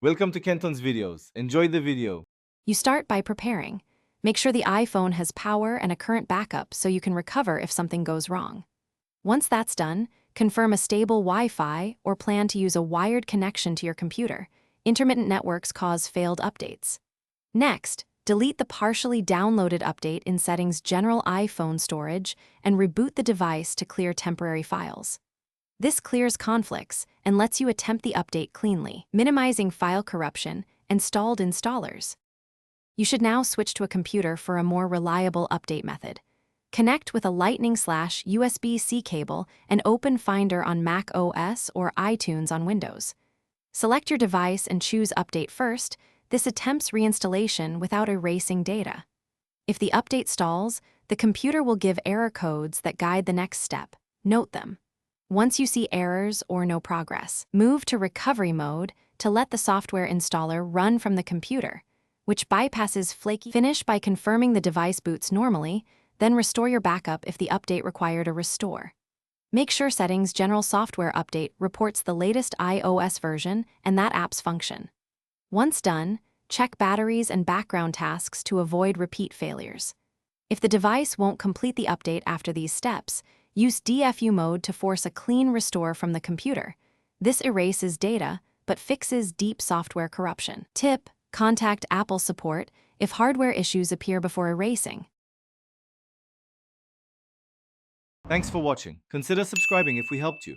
Welcome to Kenton's videos. Enjoy the video. You start by preparing. Make sure the iPhone has power and a current backup so you can recover if something goes wrong. Once that's done, confirm a stable Wi-Fi or plan to use a wired connection to your computer. Intermittent networks cause failed updates. Next, delete the partially downloaded update in Settings General iPhone Storage and reboot the device to clear temporary files. This clears conflicts and lets you attempt the update cleanly, minimizing file corruption and stalled installers. You should now switch to a computer for a more reliable update method. Connect with a Lightning/USB-C cable and open Finder on Mac OS or iTunes on Windows. Select your device and choose Update first. This attempts reinstallation without erasing data. If the update stalls, the computer will give error codes that guide the next step. Note them. Once you see errors or no progress, move to recovery mode to let the software installer run from the computer, which bypasses flaky. Finish by confirming the device boots normally, then restore your backup if the update required a restore. Make sure Settings General Software Update reports the latest iOS version and that app's function. Once done, check batteries and background tasks to avoid repeat failures. If the device won't complete the update after these steps, use DFU mode to force a clean restore from the computer. This erases data, but fixes deep software corruption. Tip: contact Apple support if hardware issues appear before erasing. Thanks for watching. Consider subscribing if we helped you.